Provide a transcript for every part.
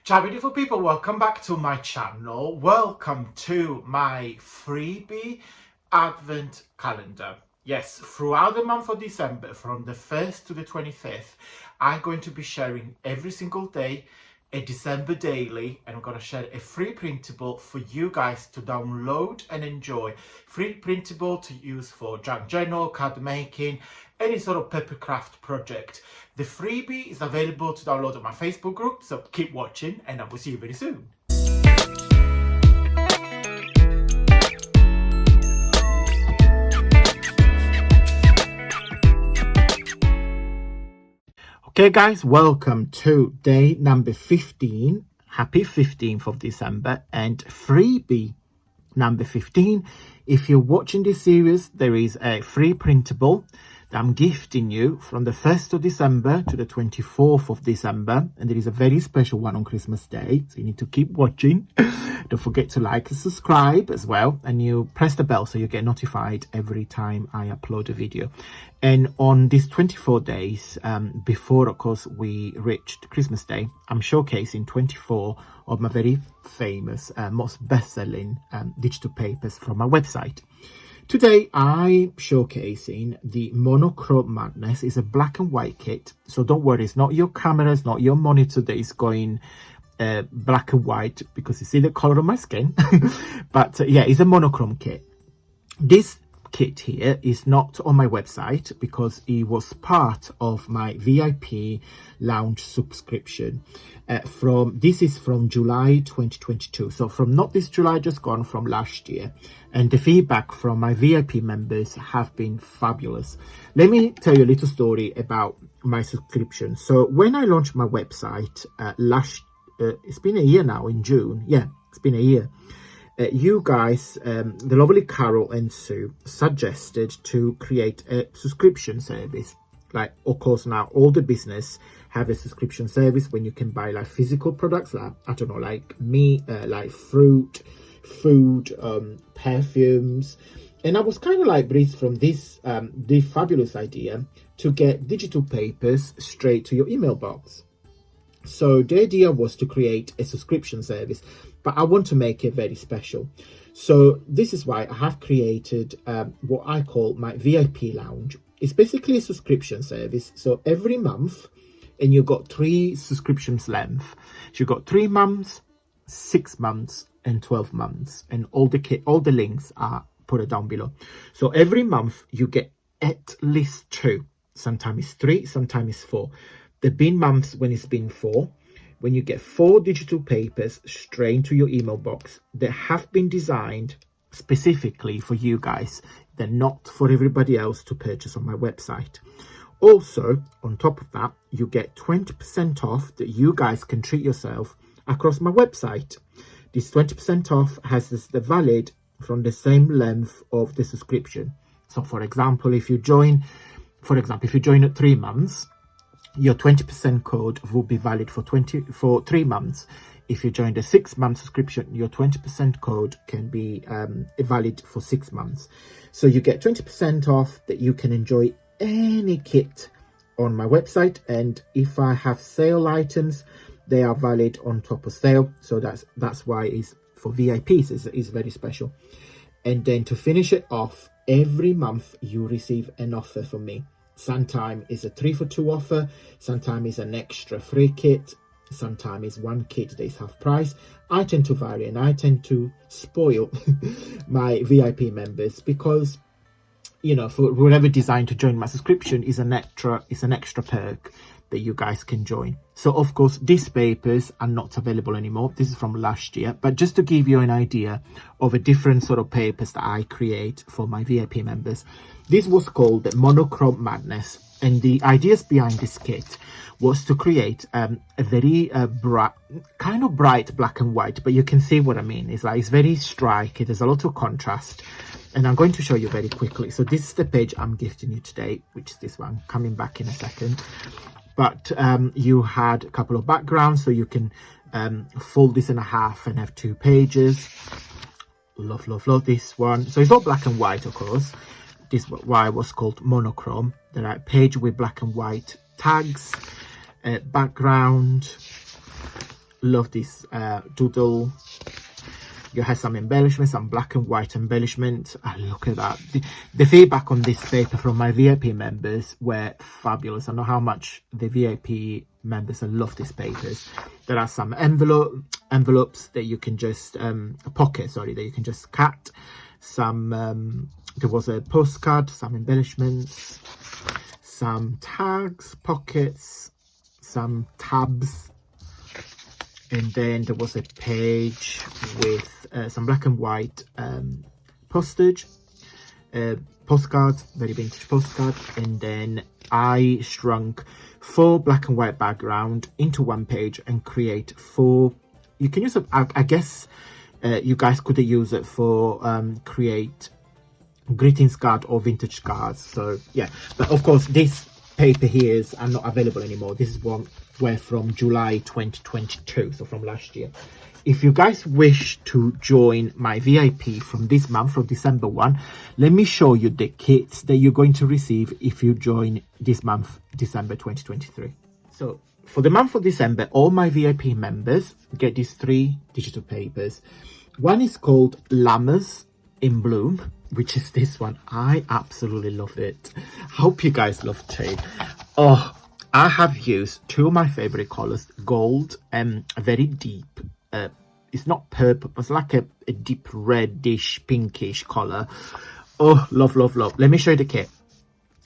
Ciao beautiful people, welcome back to my channel. Welcome to my freebie advent calendar. Yes, throughout the month of December, from the 1st to the 25th, I'm going to be sharing every single day a December daily, and I'm going to share a free printable for you guys to download and enjoy. Free printable to use for junk journal, card making, any sort of papercraft project. The freebie is available to download on my Facebook group, so keep watching and I will see you very soon. Okay guys, welcome to day number 15. Happy 15th of December and freebie number 15. If you're watching this series, there is a free printable that I'm gifting you from the 1st of December to the 24th of December, and there is a very special one on Christmas Day, so you need to keep watching. Don't forget to like and subscribe as well, and you press the bell so you get notified every time I upload a video. And on these 24 days before, of course, we reached Christmas Day, I'm showcasing 24 of my very famous, most best-selling digital papers from my website. Today I'm showcasing the Monochrome Madness. It's a black and white kit, so don't worry, it's not your camera, it's not your monitor that is going black and white, because you see the color of my skin. But yeah, it's a monochrome kit. This kit here is not on my website because it was part of my VIP lounge subscription. This is from July 2022, so from not this July just gone, from last year, and the feedback from my VIP members have been fabulous. Let me tell you a little story about my subscription. So when I launched my website it's been a year now, in June. Yeah, it's been a year. You guys, the lovely Carol and Sue, suggested to create a subscription service. Like, of course, now all the business have a subscription service when you can buy like physical products, like, I don't know, like meat, like fruit, food, perfumes. And I was kind of like breezed from this the fabulous idea to get digital papers straight to your email box. So the idea was to create a subscription service, but I want to make it very special. So this is why I have created what I call my VIP lounge. It's basically a subscription service. So every month, and you've got 3 subscriptions length. So you've got 3 months, 6 months, and 12 months, and all the links are put down below. So every month you get at least 2. Sometimes it's 3, sometimes it's 4. There have been months when it's been 4, when you get 4 digital papers straight to your email box that have been designed specifically for you guys. They're not for everybody else to purchase on my website. Also, on top of that, you get 20% off that you guys can treat yourself across my website. This 20% off has the valid from the same length of the subscription. So for example, if you join at 3 months, your 20% code will be valid for 3 months. If you join the 6-month subscription, your 20% code can be valid for 6 months. So you get 20% off that you can enjoy any kit on my website. And if I have sale items, they are valid on top of sale. So that's why it's for VIPs. It's very special. And then to finish it off, every month you receive an offer from me. Sometimes it's a 3 for 2 offer, sometimes it's an extra free kit, sometimes it's 1 kit that is half price. I tend to vary and I tend to spoil my VIP members because, you know, for whoever designed to join my subscription is an extra perk that you guys can join. So of course these papers are not available anymore. This is from last year, but just to give you an idea of a different sort of papers that I create for my VIP members. This was called the Monochrome Madness, and the ideas behind this kit was to create a very bright black and white, but you can see what I mean. It's very striking, there's a lot of contrast, and I'm going to show you very quickly. So this is the page I'm gifting you today, which is this one, coming back in a second. But you had a couple of backgrounds, so you can fold this in half and have 2 pages. Love this one. So it's all black and white, of course. This is why it was called monochrome. The right page with black and white tags, background, Love this doodle. You have some embellishments, some black and white embellishment. Look at that. The feedback on this paper from my VIP members were fabulous. I know how much the VIP members love these papers. There are some envelopes that you can just pocket, sorry, that you can just cut. Some there was a postcard, some embellishments, some tags, pockets, some tabs, and then there was a page with some black and white postage, postcards, very vintage postcard, and then I shrunk 4 black and white background into one page and create 4. You can use it, I guess you guys could use it for create greetings card or vintage cards. So yeah, but of course this paper here are not available anymore. This is one were from July 2022, so from last year. If you guys wish to join my VIP from this month, from December 1, let me show you the kits that you're going to receive if you join this month, December 2023. So for the month of December, all my VIP members get these 3 digital papers. One is called Llamas in Bloom, which is this one. I absolutely love it. Hope you guys love too. Oh, I have used 2 of my favorite colors, gold and a very deep, it's not purple, but it's like a deep reddish, pinkish color. Oh, love, love, love. Let me show you the kit.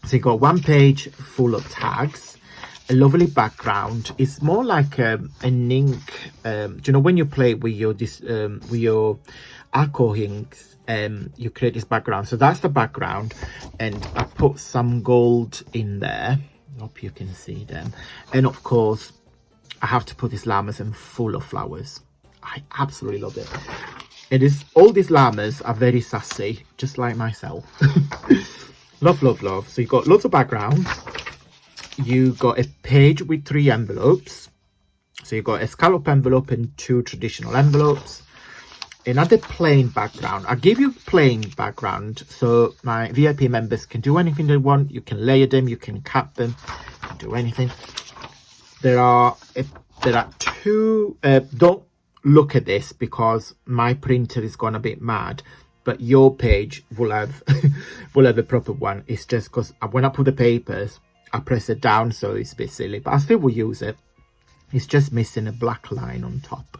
So you got 1 page full of tags, a lovely background. It's more like an ink. Do you know when you play with your alcohol inks, you create this background? So that's the background, and I put some gold in there. Hope you can see them. And of course, I have to put these llamas in full of flowers. I absolutely love it. It is, all these llamas are very sassy, just like myself. Love, love, love. So you got lots of background. You got a page with 3 envelopes. So you got a scallop envelope and 2 traditional envelopes. Another plain background. I give you plain background so my VIP members can do anything they want. You can layer them, you can cut them, you can do anything. There are 2. Don't look at this because my printer is gone a bit mad, but your page will have will have a proper one. It's just because when I put the papers, I press it down, so it's a bit silly, but I still will use it. It's just missing a black line on top.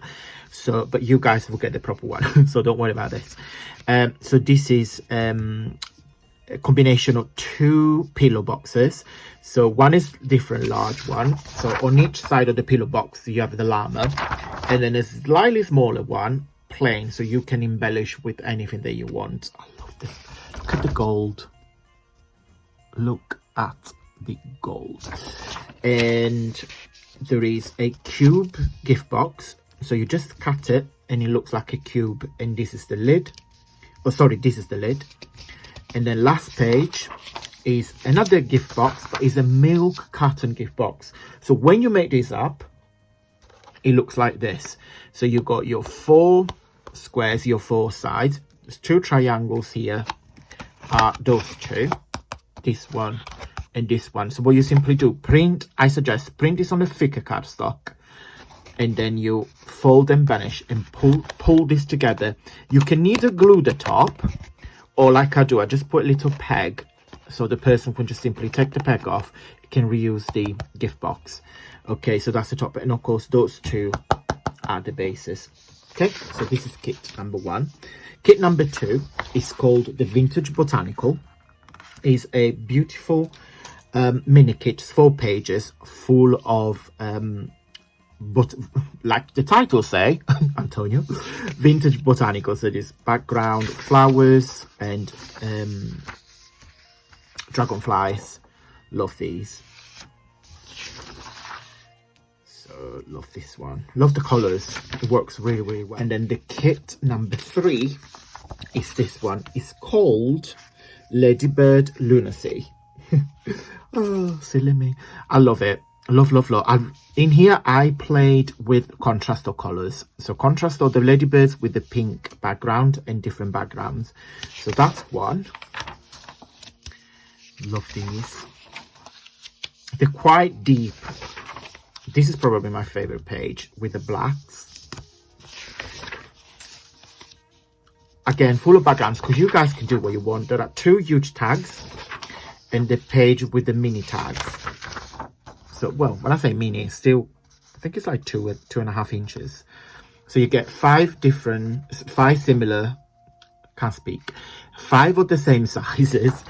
So, but you guys will get the proper one, so don't worry about this. So this is a combination of 2 pillow boxes. So one is different large one. So on each side of the pillow box, you have the llama, and then a slightly smaller one, plain, so you can embellish with anything that you want. I love this. Look at the gold. Look at the gold. And there is a cube gift box. So you just cut it and it looks like a cube, and this is the lid. Oh, sorry, this is the lid. And then last page is another gift box, but it's a milk carton gift box. So when you make this up, it looks like this. So you got your 4 squares, your 4 sides. There's 2 triangles here. Those 2, this one and this one. So what you simply do, I suggest print this on a thicker cardstock, and then you fold and vanish and pull this together. You can either glue the top, or like I do, I just put a little peg so the person can just simply take the peg off. You can reuse the gift box. Okay, so that's the top, and of course those 2 are the bases. Okay, so this is kit number 1. Kit number 2 is called the Vintage Botanical. It's a beautiful mini kit, 4 pages full of but like the title say, Antonio, Vintage Botanical. So this background, flowers and dragonflies. Love these. So love this one. Love the colors. It works really, really well. And then the kit number 3 is this one. It's called Ladybird Lunacy. Oh, silly me. I love it. Love, love, love. In here, I played with contrast of colors. So contrast of the ladybirds with the pink background and different backgrounds. So that's one. Love these. They're quite deep. This is probably my favorite page with the blacks. Again, full of backgrounds because you guys can do what you want. There are 2 huge tags and the page with the mini tags. So, well, when I say mini, it's still, I think it's like 2.5 inches. So you get 5 similar, can't speak, 5 of the same sizes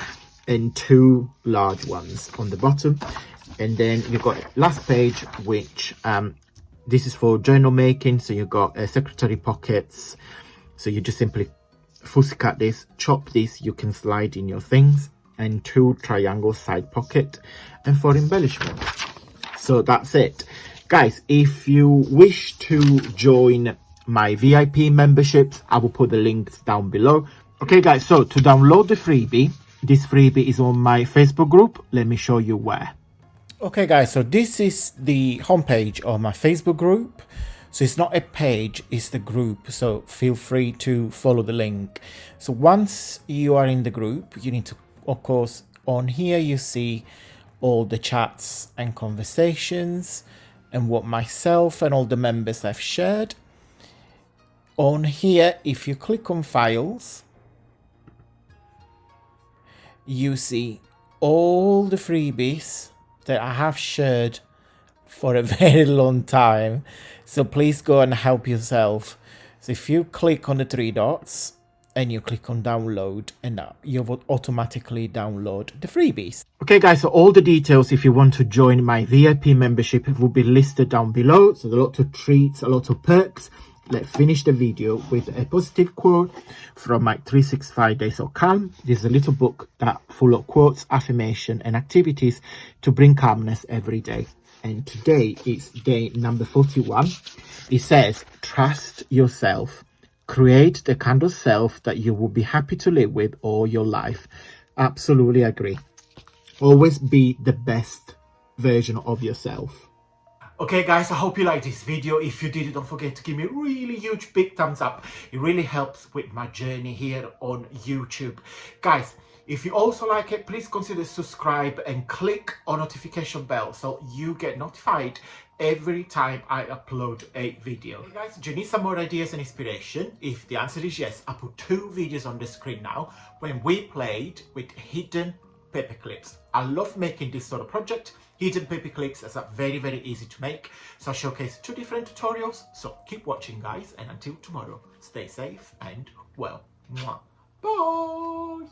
and 2 large ones on the bottom. And then you've got last page, which this is for journal making. So you've got secretary pockets. So you just simply fussy cut this, chop this, you can slide in your things, and 2 triangle side pocket, and for embellishment. So that's it. Guys, if you wish to join my VIP memberships, I will put the links down below. Okay guys, so to download the freebie, this freebie is on my Facebook group. Let me show you where. Okay guys, so this is the homepage of my Facebook group. So it's not a page, it's the group. So feel free to follow the link. So once you are in the group, you need to, of course, on here you see all the chats and conversations and what myself and all the members have shared. On here, if you click on files, you see all the freebies that I have shared for a very long time. So please go and help yourself. So if you click on the 3 dots and you click on download, and you will automatically download the freebies. Okay guys, so all the details if you want to join my VIP membership will be listed down below. So there are a lot of treats, a lot of perks. Let's finish the video with a positive quote from my 365 Days of Calm. This is a little book that full of quotes, affirmation and activities to bring calmness every day. And today is day number 41. It says, trust yourself. Create the kind of self that you will be happy to live with all your life. Absolutely agree. Always be the best version of yourself. Okay guys, I hope you liked this video. If you did, don't forget to give me a really huge big thumbs up. It really helps with my journey here on YouTube. Guys, if you also like it, please consider subscribe and click on notification bell so you get notified every time I upload a video. Hey guys, do you need some more ideas and inspiration? If the answer is yes, I put 2 videos on the screen now when we played with hidden paper clips. I love making this sort of project. Hidden paper clips are very easy to make. So I showcase 2 different tutorials. So keep watching guys, and until tomorrow, stay safe and well. Bye!